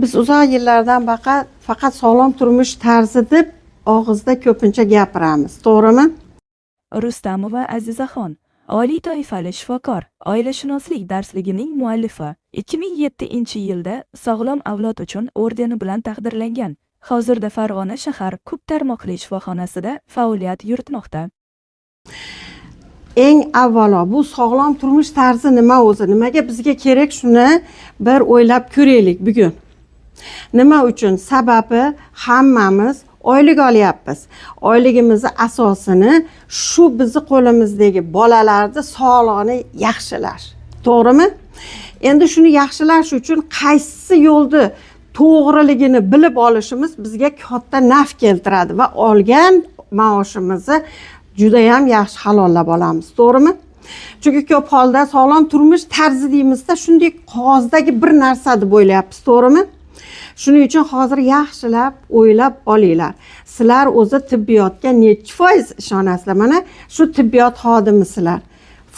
Biz uzoq yillardan faqat sog'lom turmush tarzi deb og'izda ko'pincha gapiramiz, to'g'rimi? Rustamova Azizaxon, oliy toifali shifokor, oilashunoslik darsligining muallifi. 2007-yilda Sog'lom avlod uchun ordeni bilan taqdirlangan. Hozirda Farg'ona shahar ko'p tarmoqli shifoxonasida faoliyat yuritmoqda. Eng avvalo bu sog'lom turmush tarzi nima o'zi? Nimaga bizga kerak, shuni bir o'ylab ko'raylik bugun. Nima uchun? Sababi hammamiz oylik olyapmiz. Oyligimizni asosini shu bizni qo'limizdagi bolalarning sog'lig'ini yaxshilash. To'g'rimi? Endi shuni yaxshilash uchun qaysi yo'lni to'g'riligini bilib olishimiz bizga katta naf keltiradi va olgan maoshimizni juda ham yaxshi halollab olamiz, to'g'rimi? Chunki ko'p holda sog'lom turmush tarzi deymizda shunday qog'ozdagi bir narsa deb o'ylayapmiz, to'g'rimi? Shuning uchun hozir yaxshilab o'ylab olinglar. Sizlar o'zi tibbiyotga necha foiz ishonasizlar? Mana shu tibbiyot xodimisizlar.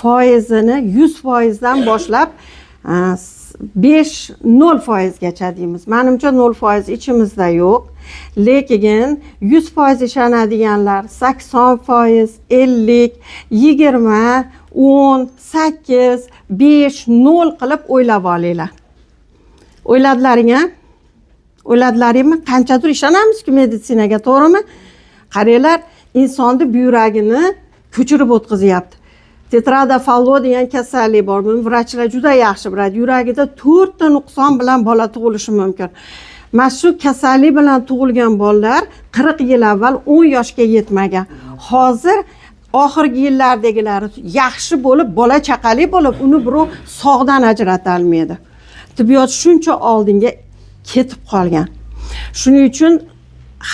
Foizini 100% dan boshlab 5-0% gacha deymiz. Menimcha 0% ichimizda yo'q. Lekin 100% ishonadiganlar 80%, 50, 20, 10, 8, 5, 0 qilib o'ylab olinglar. O'yladilaring-a? O'yladilaringmi? Qanchadir ishonamizku meditsinaga, to'g'rimi? Qaranglar, insonni buyragini ko'chirib o'tkazyapti. Tetradofallo degan kasallik bor. Buni vrachlar juda yaxshi biladi. Yuragida 4 ta nuqson bilan bola tug'ilishi mumkin. Mana shu kasallik bilan tug'ilgan bolalar 40 yil avval 10 yoshga yetmagan. Hozir oxirgi yillardagilari yaxshi bo'lib, bola chaqali bo'lib, uni birov sog'dan ajrata olmaydi. Tibbiyot shuncha oldinga ketib qolgan. Shuning uchun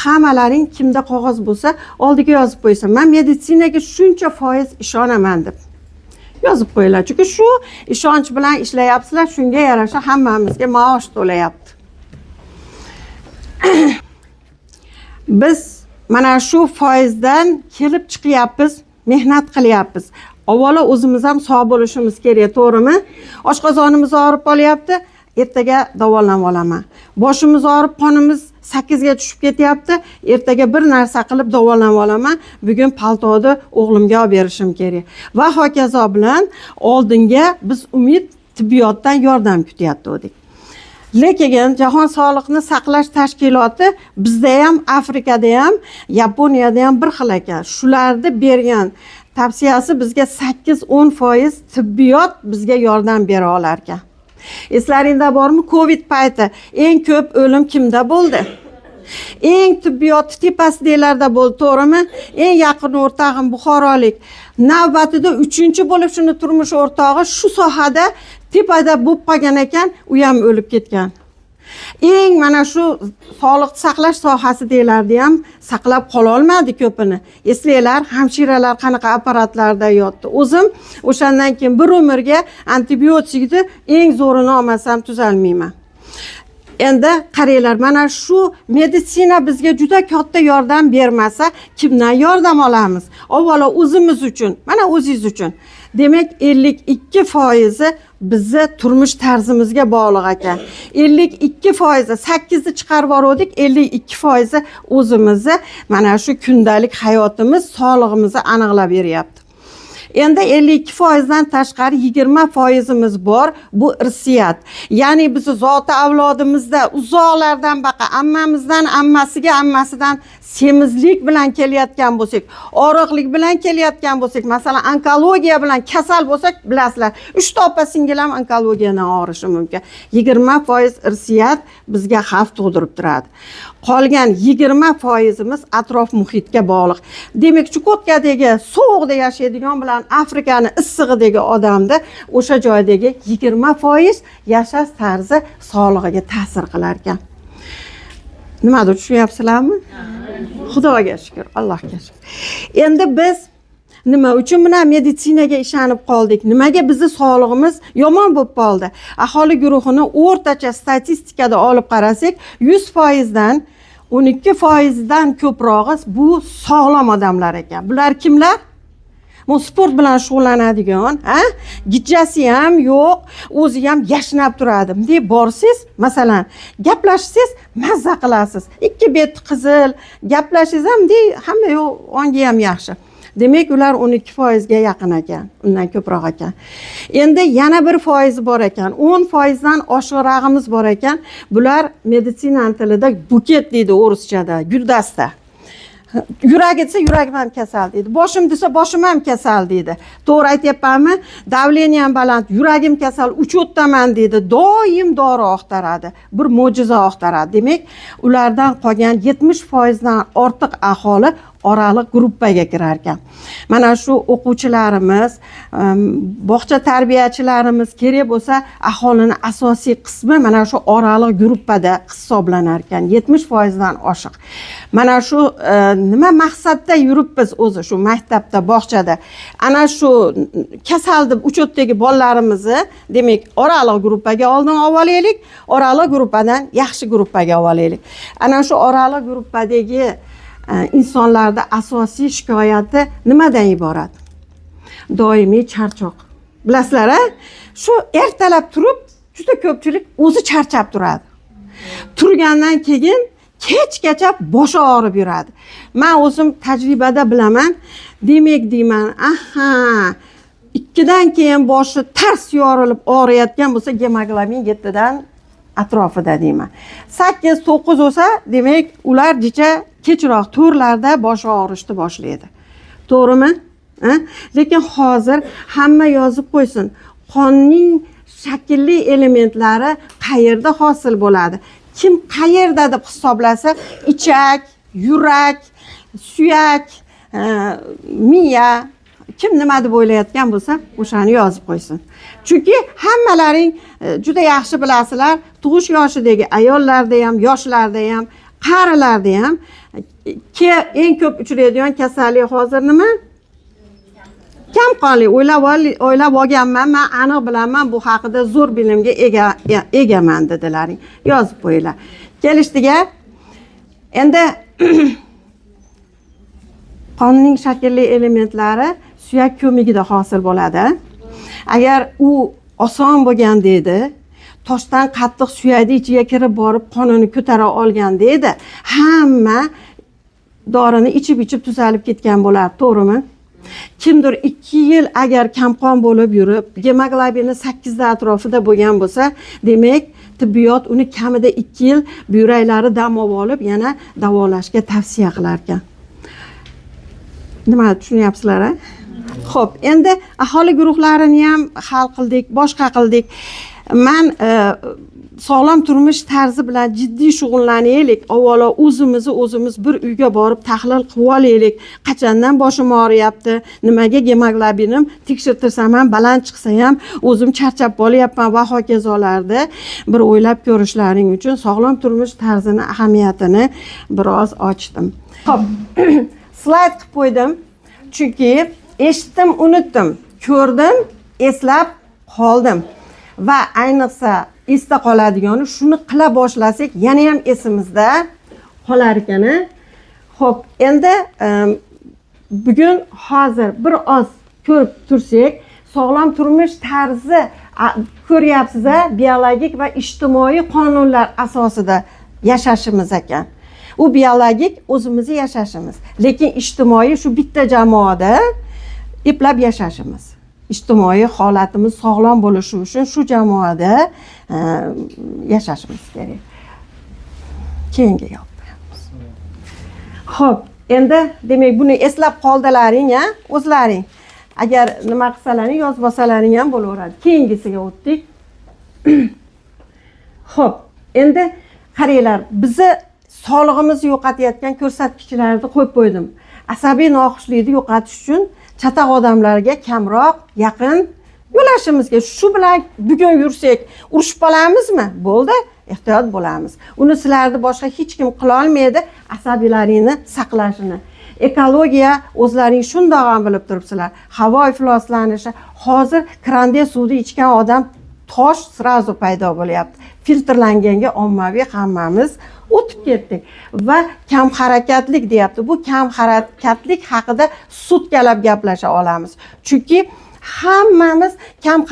hammalaring kimda qog'oz bo'lsa, oldiga yozib qo'ysin. Men meditsinaga shuncha foiz ishonaman deb yozib qo'yinglar. Chunki shu ishonch bilan ishlayapsizlar, shunga yarasha hammamizga maosh to'layapti. Biz mana shu foizdan kelib chiqyapmiz, mehnat qilyapmiz. Avvalo o'zimiz ham sog' bo'lishimiz kerak, to'g'rimi? Oshqozonimiz og'rib qolyapti, ertaga davolanib olaman. Boshimiz og'rib, qonimiz 8 ga tushib ketyapti, ertaga bir narsa qilib davolanib olaman. Bugun paltoni o'g'limga olib berishim kerak. Va hokazo bilan oldinga biz umid tibbiyotdan yordam kutyapti. Lekin Jahon sog'liqni saqlash tashkiloti bizda ham, Afrikada ham, Yaponiyada ham bir xil ekan. Shularni bergan tavsiyasi bizga 8-10% tibbiyot bizga yordam bera olar ekan. Eslaringda bormi, Covid payti eng ko'p o'lim kimda bo'ldi? Eng tibbiyot tepasidagilarda bo'ldi, to'g'rimi? Eng yaqin o'rtog'im buxorolik. Navbatida 3-chi bo'lib shuni turmush o'rtog'i shu sohada tepada bo'lib qolgan ekan, u ham o'lib ketgan. Eng mana shu sog'liq saqlash sohasidagilarni ham saqlab qola olmadi ko'pini. Eslanglar, hamshiralar qanaqa apparatlarda yotdi. O'zim o'shandan keyin bir umrga antibiotikni eng zo'rini olmasam tuzalmayman. Endi qaranglar, mana shu meditsina bizga juda katta yordam bermasa, kimdan yordam olamiz? Avvalo o'zimiz uchun, mana o'zingiz uchun. Demak, 52% bizni turmush tarzimizga bog'liq ekan. 52% 8 ni chiqarib yubordik, 52% o'zimizni mana shu kundalik hayotimiz, sog'lig'imizni aniqlab beryapti. Endi 52% dan tashqari 20%imiz bor, bu irsiyat. Ya'ni biz zoti avlodimizda uzoqlardan ammamizdan ammasiga, ammasidan semizlik bilan kelayotgan bo'lsak, og'riqlik bilan kelayotgan bo'lsak, masalan, onkologiya bilan kasal bo'lsak, bilasizlar, 3 ta opa-singil ham onkologiyadan og'rishi mumkin. 20% irsiyat bizga xavf tug'dirib turadi. Qolgan 20%imiz atrof muhitga bog'liq. Demak, Chukotkadagi sovuqda yashaydigan bilan Afrikani issig'idagi odamda o'sha joydagi 20% yashash tarzi sog'lig'iga ta'sir qilar ekan. Nimadir tushunyapsizlarmi? Xudoga shukr, Allohga shukr. Endi biz nima uchun buna meditsinaga ishonib qoldik? Nimaga bizning sog'lig'imiz yomon bo'lib qoldi? Aholi guruhini o'rtacha statistikada olib qarasak, 100% dan 12% dan ko'prog'i bu sog'lom odamlar ekan. Bular kimlar? bu sport bilan shug'ullanadigan, gijjasi ham yo'q, o'zi ham yashnab turadi. Bunday borsiz, masalan, gaplashsangiz, mazza qilasiz. Ikki bet qizil, gaplashingiz ham hamma yo'q, ongi ham yaxshi. Demak, ular 12% ga yaqin ekan, undan ko'proq ekan. Endi yana 1% bor ekan, 10% dan oshiqrog'imiz bor ekan. Bular meditsina tilida buket deydi o'rischada, guldasta. Yurak desa yuragim ham kasal deydi. Boshim desa boshim ham kasal deydi. To'g'ri aytyapmanmi? Davleniyam baland, yuragim kasal, uchotdaman deydi. Doim dori oqtaradi. Bir mo'jiza oqtaradi. Demak, ulardan qolgan 70% dan ortiq aholi oraliq gruppaga kirar ekan. Mana shu o'quvchilarimiz, bog'cha tarbiyachilarimiz kerak bo'lsa, aholini asosiy qismi mana shu oraliq gruppada hisoblanar ekan. 70% dan oshiq. Mana shu nima maqsadda yuribmiz o'zi shu maktabda, bog'chada. Ana shu kasal deb uchotdagi bolalarimizni, demak, oraliq gruppaga oldin olaylik, oraliq gruppadan yaxshi gruppaga olaylik. Ana shu oraliq gruppadagi insonlarda asosiy shikoyati nimadan iborat? Doimiy charchoq. Bilasizlar, shu ertalab turib, juda ko'pchilik o'zi charchab turadi. Turgandan keyin kechgacha boshi og'rib yuradi. Men o'zim tajribada bilaman. Demak deyman, ikkidan keyin boshi tars yorilib og'riyotgan bo'lsa, gemoglobin 7 dan atrofida deyman. 8-9 bo'lsa, demak, ular jicha kechroq turlarda boshi og'rishni boshlaydi. To'g'rimi? Lekin hozir hamma yozib qo'ysin. Qonning shaklli elementlari qayerda hosil bo'ladi? Kim qayerda deb hisoblasa, ichak, yurak, suyak, miya, kim nima deb o'ylayotgan bo'lsa, o'shani yozib qo'ysin. Chunki hammalaring juda yaxshi bilasizlar, tug'ish yoshidagi ayollarda ham, yoshlarda ham, qarilarda ham eng ko'p uchraydigan kasallik hozir nima? Kamqonlik. O'ylab olganman, men aniq bilaman, bu haqida zo'r bilimga egaman dedilaring. Yozib qo'yinglar. Kelishdiga. Endi qonning shaklli elementlari suyak ko'migida hosil bo'ladi. Agar u oson bo'lganda edi, toshdan qattiq suyakni ichiga kirib borib qonini ko'tara olganda edi, hamma dorini ichib tuzalib ketgan bo'lar, to'g'rimi? Kimdir 2 yil agar kamqon bo'lib yurib, gemoglobini 8 dan atrofida bo'lgan bo'lsa, demak, tibbiyot uni kamida 2 yil buyraklari dam olib, yana davolashga tavsiya qilar ekan. Nima tushunyapsizlar, a? Xo'p, endi aholi guruhlarini ham hal qildik, boshqa qildik. Men sog'lom turmush tarzi bilan jiddiy shug'ullanaylik. Avvalo o'zimiz bir uyga borib tahlil qilib olaylik. Qachondan boshim og'riyapti, nimaga gemoglobinim tekshirtirsam ham baland chiqsa ham o'zim charchab qolyapman va hokazolarda bir o'ylab ko'rishlaring uchun sog'lom turmush tarzini ahamiyatini biroz ochdim. Xo'p, slayd qilib qo'ydim. Chunki eshitdim, unutdim, ko'rdim, eslab qoldim. Va ayniqsa esda qoladigani shuni qila boshlasak, yana ham esimizda qolar ekan. Xo'p, endi bugun hozir bir oz ko'rib tursak, sog'lom turmush tarzi ko'ryapsiz, biologik va ijtimoiy qonunlar asosida yashashimiz ekan. U biologik o'zimizni yashashimiz, lekin ijtimoiy shu bitta jamoada eplab yashashimiz. Ijtimoiy holatimiz sog'lom bo'lishi uchun shu jamoada yashashimiz kerak. Keyingi yo'qmiz. Xo'p, endi demak buni eslab qoldilaring, o'zlaring. Agar nima qilsalaring, yozib olsalaring ham bo'laveradi. Keyingisiga o'tdik. Xo'p, endi qaranglar, bizni sog'lig'imizni yo'qotayotgan ko'rsatkichlarni qo'yib qo'ydim. Asabiy noxushlikni yo'qotish uchun chataq odamlarga kamroq yaqin yo'lashimizga, shu bilan bugun yursak urushib qolamizmi? Bo'ldi, ehtiyot bo'lamiz. Uni sizlarni boshqa hech kim qila olmaydi, asabiylaringni saqlashini. Ekologiya o'zlaring shundoq ham bilib turibsizlar. Havo ifloslanishi, hozir kranda suvni ichgan odam tosh srazu paydo bo'lyapti. Filtrlanganga ommaviy hammamiz o'tib ketdik va kam harakatlik deyapti. Bu kam harakatlik haqida sutkalab gaplasha olamiz. Chunki hammamiz kam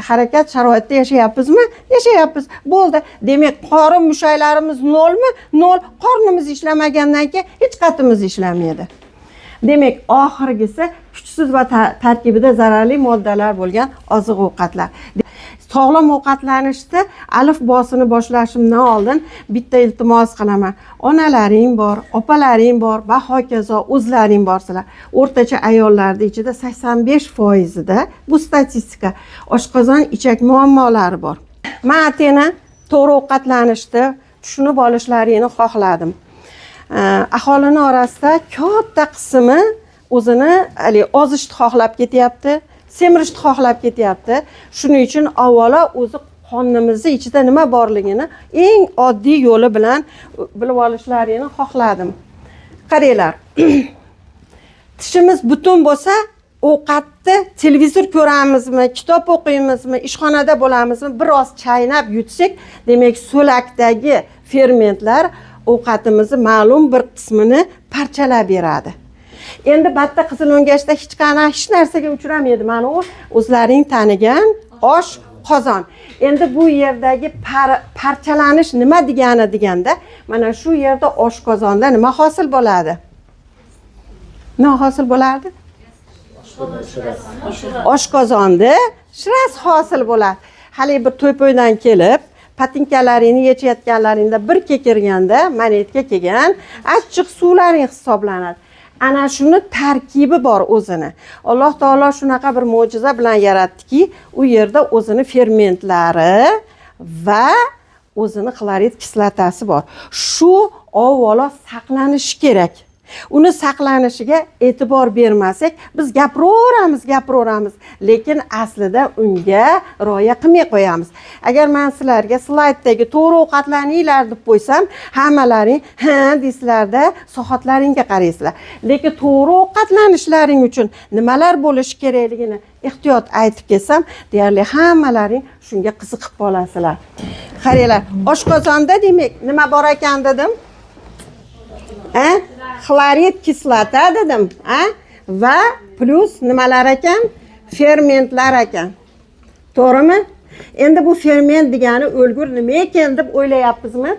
harakat sharoitida yashayapmizmi? Yashayapmiz. Bo'ldi. Demak, qorin mushaklarimiz nolmi? Nol. Qornimiz ishlamagandan keyin hech qaytimiz ishlamaydi. Demak, oxirgisi kuchsiz va tarkibida zararli moddalar bo'lgan oziq-ovqatlar. Sog'lom ovqatlanishda alifbosini boshlashimdan oldin bitta iltimos qilaman. Onalaring bor, opalaring bor va hokazo o'zlaring borsizlar. O'rtacha ayollarning ichida 85%da bu statistika oshqozon ichak muammolari bor. Men atena to'g'ri ovqatlanishda tushunib olishlarini xohladim. Aholini orasida katta qismi o'zini ozishni xohlab ketyapti, semirishni xohlab ketyapti. Shuning uchun avvalo o'zi qonimizning ichida nima borligini eng oddiy yo'li bilan bilib olishlarini xohladim. Qaranglar. Tishimiz butun bo'lsa, ovqatni televizor ko'ramizmi, kitob o'qiymizmi, ishxonada bo'lamizmi, biroz chaynab yutsak, demak so'lakdagi fermentlar ovqatimizni ma'lum bir qismini parchalab beradi. Endi batta qizil o'ngachda hech narsaga uchramaydi. Mana u o'zlaring tanigan osh qozon. Endi bu yerdagi parchalanish nima degani deganda, mana shu yerda osh qozonda nima hosil bo'ladi? Nima hosil bo'lardi? Osh qozonda shiras hosil bo'ladi. Hali bir to'y-po'ydan kelib patinkalaringni yechayotganlaringda bir kekirganda manetka kelgan achchiq suvlaring hisoblanadi. Ana shuni tarkibi bor o'zini. Alloh taolo shunaqa bir mo'jiza bilan yaratdiki, u yerda o'zini fermentlari va o'zini xlorid kislotasi bor. Shu avvalo saqlanishi kerak. Uni saqlanishiga e'tibor bermasak, biz gapiraveramiz, lekin aslida unga rioya qilmay qo'yamiz. Agar men sizlarga slayddagi to'g'ri ovqatlaninglar deb qo'ysam, hammalaring ha deysizlarda, soatlaringga qaraysizlar. Lekin to'g'ri ovqatlanishlaring uchun nimalar bo'lishi kerakligini ehtiyot aytib kelsam, deyarli hammalaring shunga qiziqib qolasizlar. Qaranglar, oshqozonda demak nima bor ekan dedim? Xlorid kislota dedim, va plus nimalar ekan? Fermentlar ekan. To'g'rimi? Endi bu ferment degani o'lgur nima ekan deb o'ylayapsizmi?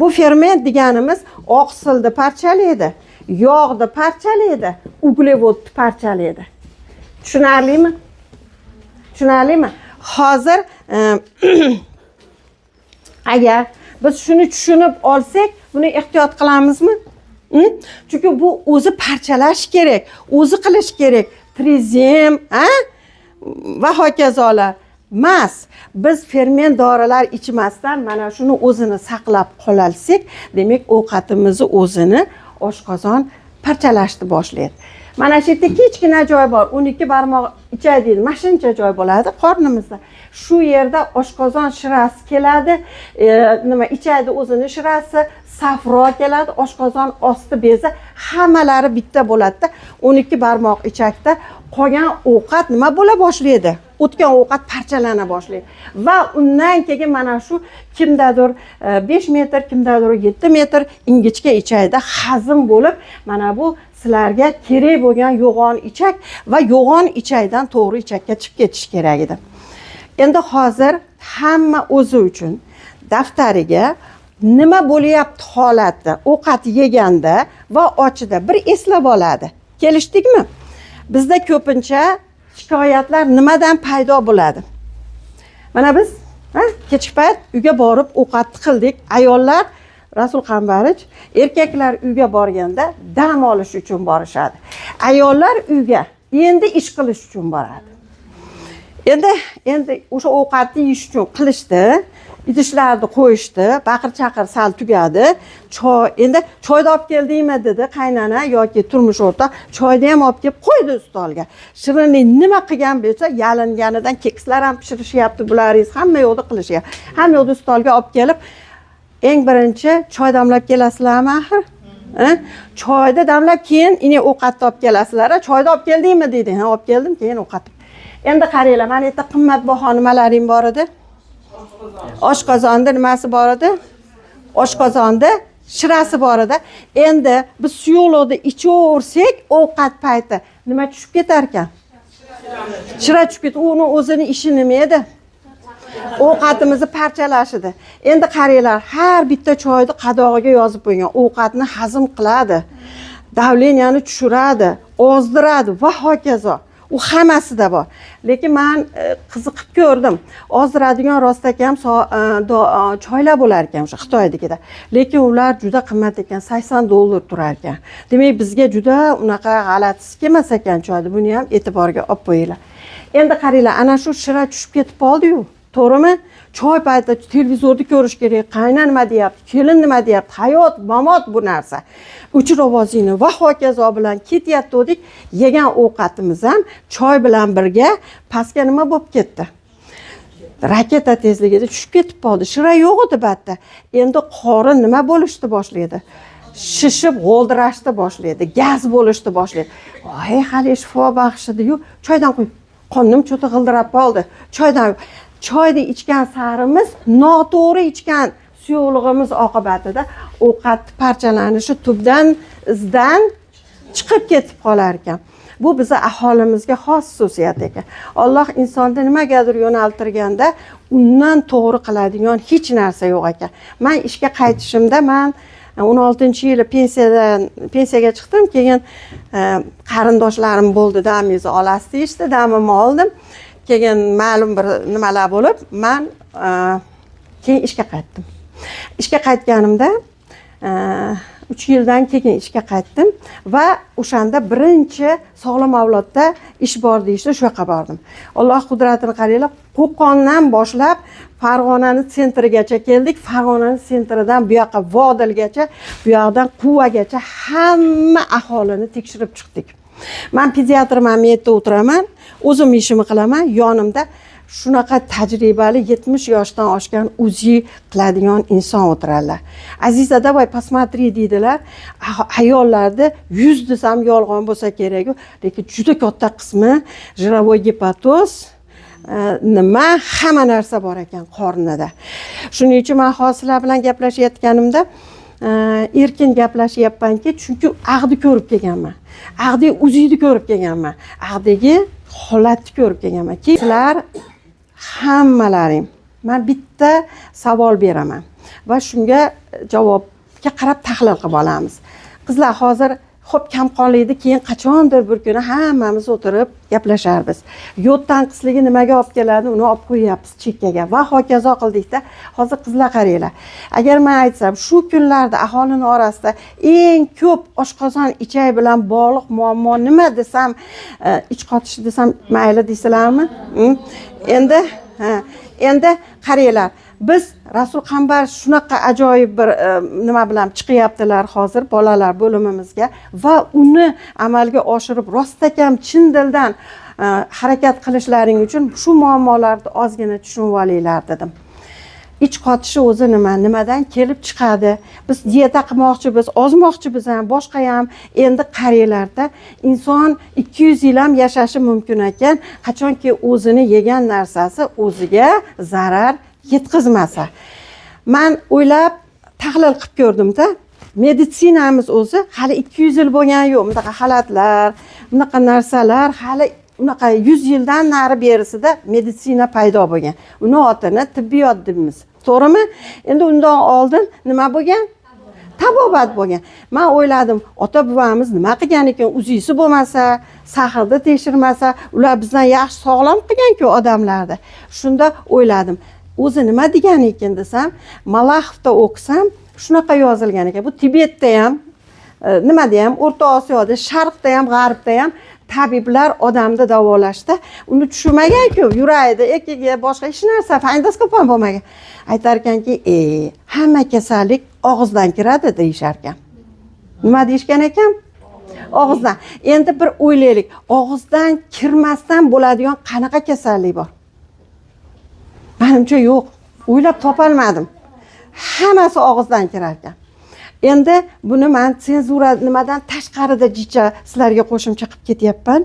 Bu ferment deganimiz oqsilni parchalaydi, yog'ni parchalaydi, uglevodni parchalaydi. Tushunarlimi? Tushunarlimi? Hozir agar biz shuni tushunib olsak, buni ehtiyot qilamizmi? Chunki bu o'zi parchalash kerak, o'zi qilish kerak. Trizem, va hokazolar. Mas, biz ferment dorilar ichmasdan mana shuni o'zini saqlab qolalsak, demak ovqatimizni o'zini oshqozon parchalashni boshlaydi. Mana shu yerda kichkina joy bor, 12 barmoq ichadigan, mana shuncha joy bo'ladi qornimizda. Shu yerda oshqozon shirasi keladi, nima ichadi o'zini shirasi, safro keladi, oshqozon osti bezi hammalari bitta bo'ladi-da. 12 barmoq ichakda qolgan ovqat nima bo'la boshlaydi? O'tgan ovqat parchalana boshlaydi. Va undan keyin mana shu kimdadir 5 metr, kimdadir 7 metr ingichka ichakda hazm bo'lib, mana bu sizlarga kerak bo'lgan yo'g'on ichak va yo'g'on ichakdan to'g'ri ichakka chiqib ketish kerak edi. Endi hozir hamma o'zi uchun daftariga nima bo'lyapti holatda ovqat yeganda va ochida bir eslab oladi. Kelishdikmi? Bizda ko'pincha shikoyatlar nimadan paydo bo'ladi? Mana biz kechki payt uyga borib ovqat qildik. Ayollar Rasul Qambarich, erkaklar uyga borganda dam olish uchun borishadi. Ayollar uyga endi ish qilish uchun boradi. Endi o'sha ovqatni yeyish uchun qilishdi. Idishlarni qo'yishdi, baqir-chaqir sal tugadi. Endi choyni olib keldingmi dedi qaynana yoki turmush o'rtoq, choyni ham olib kelib qo'ydi stolga. Shirinlik nima qilgan bo'lsa, yalinganidan kekslar ham pishirishyapti, bularingiz hamma yo'qda qilishyapti. Hamma yo'qda stolga olib kelib, eng birinchi choy damlab kelasizlarmi axir? Choyni damlab keyin ine ovqatni olib kelasizlar. Choyni olib keldingmi dedi. Ha, olib keldim, keyin ovqat. Endi qaranglar, mana yerda qimmatbaho nimalaring bor edi? Oshqozonda nimasi bor edi? Oshqozonda shirasi bor edi. Endi biz suyuqlikni ichaversak, ovqat payti nima tushib ketar ekan? Shira tushib ketdi. Uni o'zini ishi nima edi? Ovqatimizni parchalash edi. Endi qaranglar, har bitta choyni qadog'iga yozib qo'ygan. Ovqatni hazm qiladi, davleniyani tushiradi, ozdiradi va hokazo. U hammasida bor. Lekin men qiziqib ko'rdim. Ozdiradigan rostakam choylar bo'lar ekan o'sha Xitoydagida. Lekin ular juda qimmat ekan, $80 turar ekan. Demak, bizga juda unaqa g'alatisi kelmas ekan choyni. Buni ham e'tiborga olib qo'yinglar. Endi qaranglar, ana shu shira tushib ketib qoldi-yu. To'g'rimi? Choy payti televizorni ko'rish kerak. Qayna nima deyapti? Kelin nima deyapti? Hayot, mamot bu narsa. O'chir ovozingni va hokazo bilan ketyapti dedik. Yegan ovqatimiz ham choy bilan birga pastga nima bo'lib ketdi? Raketa tezligida tushib ketib qoldi. Shira yo'q edi batda. Endi qorin nima bo'lishni boshlaydi? Shishib, g'oldirashni boshlaydi, gaz bo'lishni boshlaydi. Voy, hali shifo baxshidi-yu, choydan qo'y. Qonim cho'ta g'ildirab qoldi. Choyni ichgan sarimiz, noto'g'ri ichgan suyuqligimiz oqibatida ovqat parchalanishi tubdan izdan chiqib ketib qolar ekan. Bu bizning aholimizga xos xususiyat ekan. Alloh insonni nimagadir yo'naltirganda undan to'g'ri qiladigan hech narsa yo'q ekan. Men ishga qaytishimda 16-yili pensiyaga chiqdim, keyin qarindoshlarim bo'ldi, damingizni olasiz deyishdi, damimni oldim. Keyin ma'lum bir nimalar bo'lib, men keyin ishga qaytdim. Ishga qaytganimda 3 yildan keyin ishga qaytdim va o'shanda birinchi sog'lom avlodda ish bor deyishdi, shu yoqqa bordim. Alloh qudratini qaranglar, Qo'qondan boshlab Farg'onani sentrigacha keldik. Farg'onani sentridan bu yoqqa Vodilgacha, bu yoqdan Quvagacha hamma aholini tekshirib chiqdik. Men pediatr mamiyatda o'tiraman, o'zim ishimni qilaman, yonimda shunaqa tajribali 70 yoshdan oshgan UZI qiladigan inson o'tiradilar. Azizada voy посмотри deydilar. Ayollarda 100 desam yolg'on bo'lsa kerak, lekin juda katta qismi jirovoy gepatoz nima hamma narsa bor ekan qornida. Shuning uchun men hozirlar bilan gaplashayotganimda erkin gaplashyapmanki, chunki aqdi ko'rib kelganman. Aqdi UZIni ko'rib kelganman. Aqdagi holatni ko'rib kelganman. Sizlar hammalaring, men bitta savol beraman va shunga javobga qarab tahlil qilib olamiz. Qizlar, hozir xo'p kamqonlikni keyin qachondir bir kuni hammamiz o'tirib gaplasharmiz. Yo'q tanqisligi nimaga olib keladi, uni olib qo'yapmiz chekkaga va hokazo qildikda. Hozir qizlar qaranglar. Agar men aytsam, shu kunlarda aholining orasida eng ko'p oshqozon ichay bilan bog'liq muammo nima desam, ich qotish desam mayli deysizlarmi? Endi qaranglar. Biz Rasul Qambar shunaqa ajoyib bir nima bilan chiqyaptilar hozir bolalar bo'limimizga va uni amalga oshirib rostakam chin dildan harakat qilishlaring uchun shu muammolarni ozgina tushunib olinglar dedim. Ich qotishi o'zi nimadan kelib chiqadi? Biz dieta qilmoqchimiz, ozmoqchimiz ham, boshqa ham. Endi qaranglarda inson 200 yil ham yashashi mumkin ekan, qachonki o'zini yegan narsasi o'ziga zarar yetkazmasa. Men o'ylab tahlil qilib ko'rdim-da. Meditsinamiz o'zi hali 200 yil bo'lgan yo'q. Bunaqa xalatlar, bunaqa narsalar hali unaqa 100 yildan nari berisida meditsina paydo bo'lgan. Uni otini tibbiyot deymiz. To'g'rimi? Endi undan oldin nima bo'lgan? Tabobat bo'lgan. Men o'yladim, ota-buvamiz nima qilgan ekan, uzisi bo'lmasa, sahrni tekshirmasa, ular bizdan yaxshi sog'lom qilgan-ku odamlarni. Shunda o'yladim, o'zi nima degan ekan desam, Malaxovda o'qisam, shunaqa yozilgan ekan. Bu Tibetda ham, nimada ham, O'rta Osiyoda, Sharqda ham, G'arbda ham tabiblar odamni davolashda uni tushunmagan-ku, yuraydi, ekiga boshqa hech narsa, fandoskop ham bo'lmagan. Aytar ekanki, hamma kasallik og'izdan kiradi deyishar ekan. Nima deyishgan ekan? Og'izdan. Endi bir o'ylaylik, og'izdan kirmasdan bo'ladigan qanaqa kasallik bor? Menimcha yo'q. O'ylab topolmadim. Hammasi og'izdan kirar ekan. Endi buni men senzura nimadan tashqarida jicha sizlarga qo'shimcha qilib ketyapman.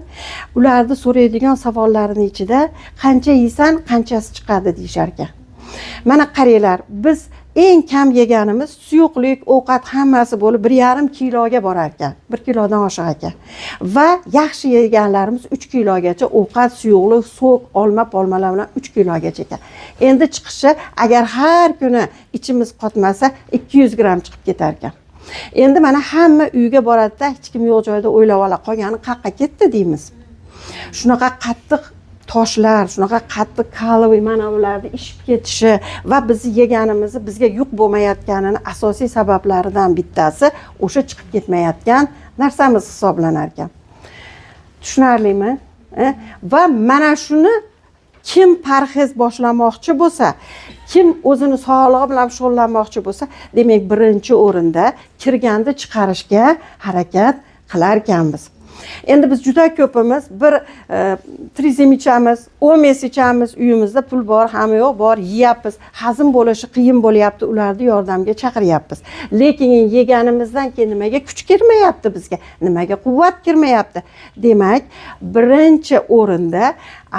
Ularni so'raydigan savollarining ichida qancha yeysan, qanchasi chiqadi deyshar ekan. Mana qaranglar, biz eng kam yeganimiz suyuqlik, ovqat hammasi bo'lib 1,5 kiloga borar ekan. 1 kilodan oshiq ekan. Va yaxshi yeganlarimiz 3 kilogacha ovqat, suyuqlik, sok, olma, polmalar bilan 3 kilogacha ekan. Endi chiqishi agar har kuni ichimiz qotmasa 200 gram chiqib ketar ekan. Endi mana hamma uyga boradi-da, hech kim yo'q joyda o'ylab ola qolgani qayerga ketdi deymiz. Shunaqa qattiq toshlar, shunaqa qattiq kaloriy mana ularni ishib ketishi va biz yeganimizni bizga yuq bo'lmayotganini asosiy sabablaridan bittasi o'sha chiqib ketmayotgan narsamiz hisoblanar ekan. Tushunarlimi? Va mana shuni kim parhez boshlamoqchi bo'lsa, kim o'zini sog'lig'i bilan shug'ullanmoqchi bo'lsa, demak birinchi o'rinda kirganni chiqarishga harakat qilar ekanmiz. Endi biz juda ko'pimiz bir trizim ichamiz, omes ichamiz, uyimizda pul bor, hamma yo'q, bor, yeyapmiz. Hazm bo'lishi qiyin bo'lyapti, ularni yordamga chaqiryapmiz. Lekin yeganimizdan keyin nimaga kuch kirmayapti bizga? Nimaga quvvat kirmayapti? Demak, birinchi o'rinda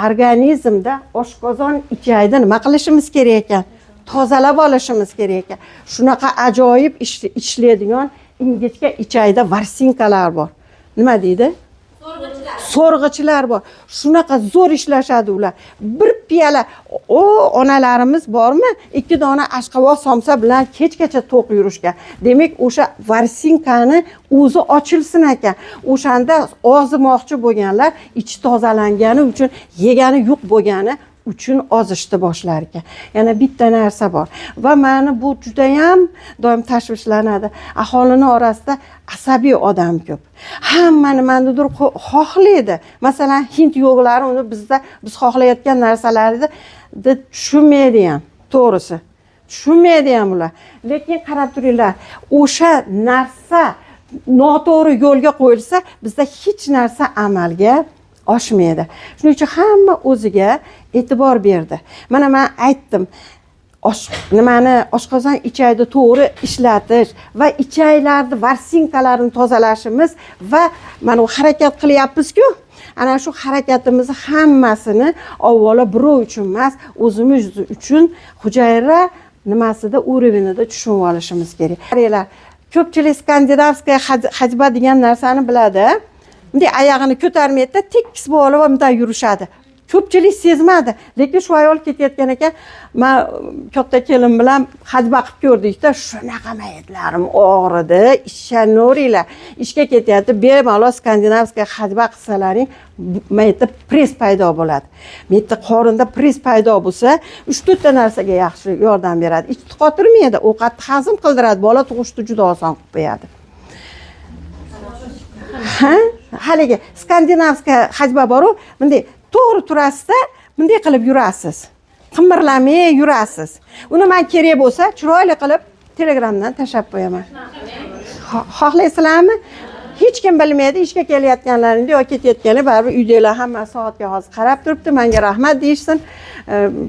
organizmda oshqozon ichayda nima qilishimiz kerak ekan? Tozalab olishimiz kerak ekan. Shunaqa ajoyib ishlaydigan ingichka ichayda varsinkalar bor. Nima deydi? So'rg'ichlar bor. Shunaqa zo'r ishlashadi ular. Bir piyola onalarimiz bormi? 2 dona ashqavoq somsa bilan kechgacha to'q yurishgan. Demak, o'sha varsinkani o'zi ochilsin ekan. O'shanda ozmoqchi bo'lganlar ichi tozalangani uchun, yegani yo'q bo'lgani uchun ozishni boshlar ekan. Yana bitta narsa bor. Va meni bu juda ham doim tashvishlanadi. Aholining orasida asabiy odam ko'p. Hamma nimanidir xohlaydi. Masalan, hind yo'qlari uni biz xohlayotgan narsalarni tushunmaydi ham, to'g'risi. Tushunmaydi ham ular. Lekin qarab turinglar, o'sha narsa noto'g'ri yo'lga qo'yilsa, bizda hech narsa amalga oshmaydi. Shuning uchun hamma o'ziga e'tibor berdi. Mana men aytdim, oshqozon ichayni to'g'ri ishlatish va ichaylarni varsinkalarini tozalashimiz va mana u harakat qilyapmiz-ku. Ana shu harakatimizni hammasini avvalo birov uchun emas, o'zimiz uchun hujayra nimasida urovnida tushunib olishimiz kerak. Qaranglar, ko'pchilik skandinavskiy hajba degan narsani biladi. Bunday oyog'ini ko'tarmaydi, tekis bo'lib bunday yurishadi. Ko'pchilik sezmadi, lekin shu ayol ketayotgan ekan, men katta kelin bilan hajba qilib ko'rdikda, shunaqa mayatlarim og'ridi, ishoninglar. Ishga ketyapti, bemalol skandinavskiy hajba qilsalaring, mayatda press paydo bo'ladi. Mayatda qorinda press paydo bo'lsa, 3-4 ta narsaga yaxshi yordam beradi. Ichni qotirmaydi, ovqatni hazm qildiradi, bola tug'ishni juda oson qilib qo'yadi. Haligi skandinavskiy hajba bor-ku, bunday to'g'ri turasizda, bunday qilib yurasiz. Qimirlamay yurasiz. Uni men kerak bo'lsa, chiroyli qilib Telegramdan tashab qo'yaman. Xohlaysizlarmi? Hech kim bilmaydi, ishga kelayotganlaringda yoki ketayotganlar baribir uydagilar hamma soatga hozir qarab turibdi, menga rahmat deyishsin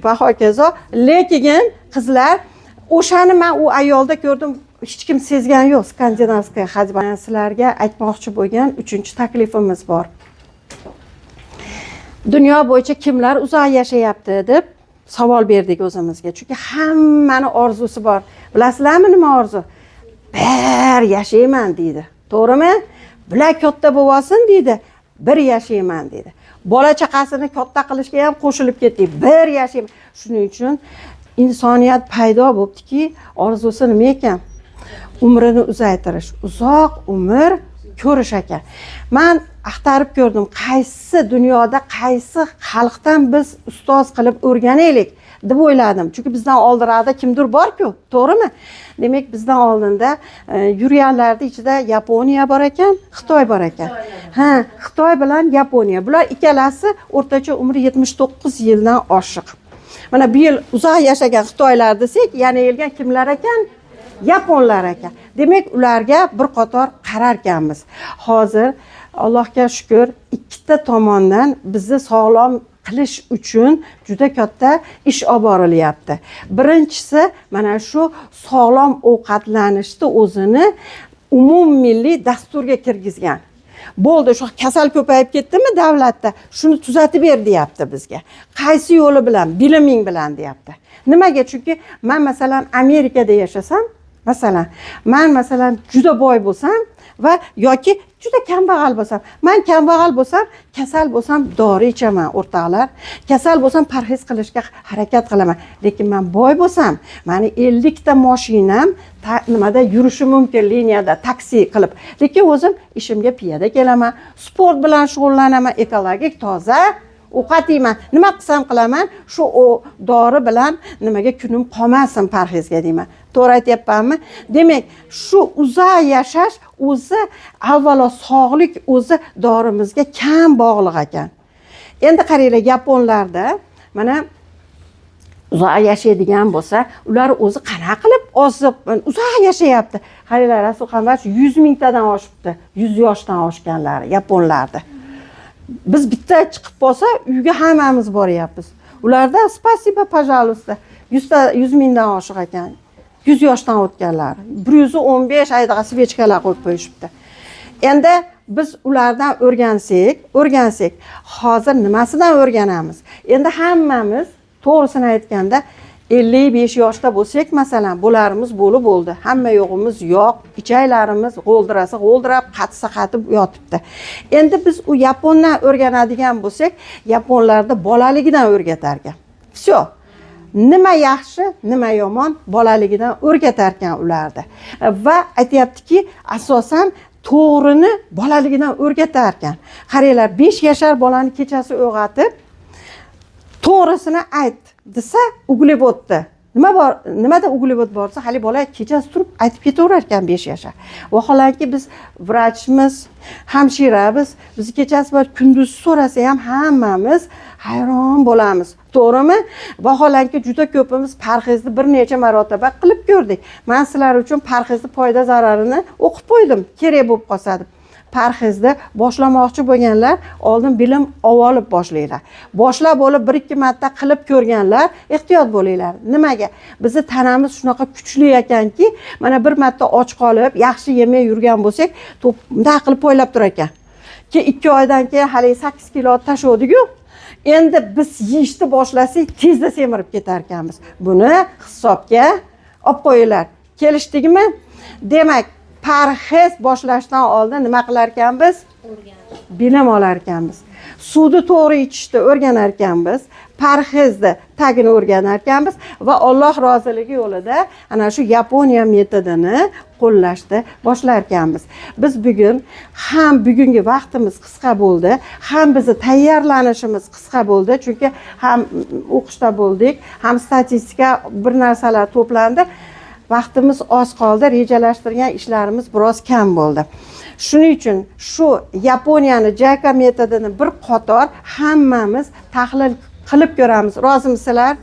va hokazo. Lekin qizlar, o'shani men u ayolda ko'rdim. Hech kim sezgan yo'q. Skandinavskiy hajba. Sizlarga aytmoqchi bo'lgan 3-taklifimiz bor. Dunyo bo'yicha kimlar uzoq yashayapti deb savol berdik o'zimizga. Chunki hammani orzusi bor. Bilasizlarmi nima orzu? Bir yashayman deydi. To'g'rimi? Bular katta bo'lsin deydi. Bir yashayman deydi. Bola chaqasini katta qilishga ham qo'shilib ketdik. Bir yashayman. Shuning uchun insoniyat paydo bo'libdiki, orzusi nima ekan? Umrini uzaytirish, uzoq umr ko'rish ekan. Men axtarib ko'rdim, qaysi dunyoda qaysi xalqdan biz ustoz qilib o'rganaylik deb o'yladim. Chunki bizdan oldinroqda kimdir bor-ku, to'g'rimi? Demak, bizdan oldinda yurganlarning ichida Yaponiya bor ekan, Xitoy bor ekan. Xitoy bilan Yaponiya. Bular ikkalasi o'rtacha umri 79 yildan oshiq. Mana bu yil uzoq yashagan Xitoylar desak, yana yilgan kimlar ekan? Yaponlar ekan. Demak, ularga bir qator qarar ekanmiz. Hozir Allohga shukr, ikkita tomondan bizni sog'lom qilish uchun juda katta ish olib borilyapti. Birinchisi, mana shu sog'lom ovqatlanishni o'zini umummilliy dasturga kirgizgan. bo'ldi, shu kasal ko'payib ketdimi davlatda, shuni tuzatib ber deyapti bizga. Qaysi yo'li bilan? Biliming bilan deyapti. Nimaga? Chunki men masalan Amerikada yashasam, masalan juda boy bo'lsam va yoki juda kambag'al bo'lsam, men kambag'al bo'lsam, kasal bo'lsam dori ichaman, o'rtoqlar. Kasal bo'lsam parhez qilishga harakat qilaman. Lekin men boy bo'lsam, meni 50 ta mashinam nimada yurishi mumkin, liniyada taksi qilib. Lekin o'zim ishimga piyoda kelaman, sport bilan shug'ullanaman, ekologik, toza ovqat yeyman. Nima qilsam qilaman, shu dori bilan nimaga kunim qolmasin parhezga deyman. To'g'ri aytyapmanmi? Demak, shu uzoq yashash o'zi avvalo sog'lik o'zi dorimizga kam bog'liq ekan. Endi qaranglar, yaponlarda mana uzoq yashaydigan bo'lsa, ular o'zi qanaqa qilib ozib uzoq yashayapti. Qaranglar, Rasul Qambar 100 mingtadan oshibdi, 100 yoshdan oshganlari yaponlarda. Biz bitta chiqib bo'lsa, uyga hammamiz boryapmiz. Ularda spasiba, pожалуйста, 100 mingdan oshiq ekan. 100 yoshdan o'tganlar. 115 aydaqa svechkalar qo'yib qo'yishibdi. Endi biz ulardan o'rgansak, hozir nimasidan o'rganamiz? Endi hammamiz to'g'risini aytganda 55 yoshda bo'lsak, masalan, bo'larimiz bo'ldi. Hamma yo'g'imiz yo'q, ichaklarimiz g'oldirab, qatib yotibdi. Endi biz u yapondan o'rganadigan bo'lsak, yaponlarda bolaligidan o'rgatar ekan. Всё. Nima yaxshi, nima yomon bolaligidan o'rgatar ekan ularda. Va aytayaptiki, asosan to'g'rini bolaligidan o'rgatar ekan. Qaranglar, 5 yashar bolani kechasi uyg'otib, to'g'risini ayt desa, uglevodda nimada uglevod borsa, hali bola kechasi turib aytib ketaverar ekan 5 yashar. Vaholanki biz vrachmiz, hamshiramiz, biz kechasi bir kunduz so'rasa ham hammamiz hayron bo'lamiz. To'g'rimi? Vaholanki juda ko'pimiz parhezni bir necha marotaba qilib ko'rdik. Men sizlar uchun parhezni foyda zararini o'qib qo'ydim, kerak bo'lib qolsa deb. Parhezni boshlamoqchi bo'lganlar oldin bilim olib boshlanglar. Boshlab olib 1-2 marta qilib ko'rganlar ehtiyot bo'linglar. Nimaga? Bizning tanamiz shunaqa kuchli ekanki, mana bir marta och qolib, yaxshi yemay yurgan bo'lsak, bunday qilib poylab turar ekan. Ki 2 oydan keyin hali 8 kilo tashodiku. Endi biz yeyishni boshlasak, tezda semirib ketar ekanmiz. Buni hisobga olib qo'yinglar. Kelishdikmi? Demak, parhez boshlashdan oldin nima qilar ekanmiz? Bilim olar ekanmiz. Suvni to'g'ri ichishni o'rganar ekanmiz. Parhezni tagini o'rganar ekanmiz va Alloh roziligi yo'lida ana shu Yaponiya metodini qo'llashni boshlar ekanmiz. Biz bugungi vaqtimiz qisqa bo'ldi, ham bizni tayyorlanishimiz qisqa bo'ldi, chunki ham o'qishda bo'ldik, ham statistika bir narsalar to'plandi. Vaqtimiz oz qoldi, rejalashtirgan ishlarimiz biroz kam bo'ldi. Shuning uchun shu Yaponiyani JAICA metodini bir qator hammamiz tahlil qilib ko'ramiz. Rozimisizlar?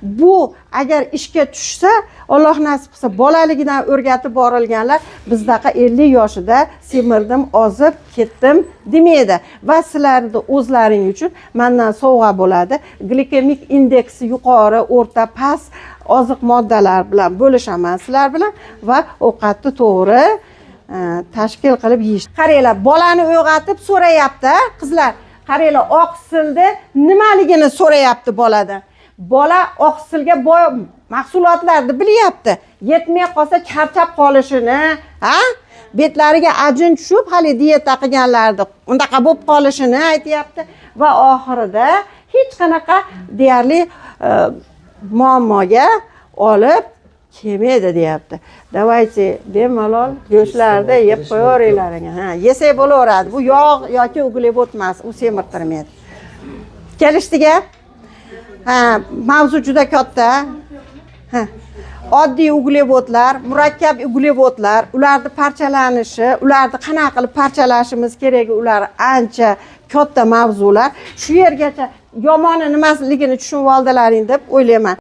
Bu agar ishga tushsa, Alloh nasib qilsa, bolaligidan o'rgatib borilganlar bizdaqa 50 yoshida semirdim, ozib ketdim demaydi. Va sizlarni o'zlaring uchun mendan sovg'a bo'ladi. Glikemik indeksi yuqori, o'rta, past oziq moddalar bilan bo'lishaman sizlar bilan va ovqatni to'g'ri tashkil qilib yeyish. Qaranglar, bolani uyg'otib so'rayapti, qizlar. Qaranglar, oqsilni nimaligini so'rayapti boladan. Bola oqsilga boy mahsulotlarni bilyapti. Yetmay qolsa charchab qolishini, betlariga ajin tushib, hali dieta qilganlarni undaqa bo'lib qolishini aytayapti va oxirida hech qanaqa deyarli muammoga olib kelmaydi deyapti. Davaychi bemalol go'shtlarni yeb qo'yaveringlar. Yesak bo'laveradi. Bu yog' yoki uglevod emas, u semirtirmaydi. Kelishdiga? Mavzu juda katta. Oddiy uglevodlar, murakkab uglevodlar, ularni parchalanishi, ularni qanaqa qilib parchalashimiz kerak, ular ancha katta mavzular. Shu yergacha yomoni nimaligini tushunib oldilaring deb o'ylayman.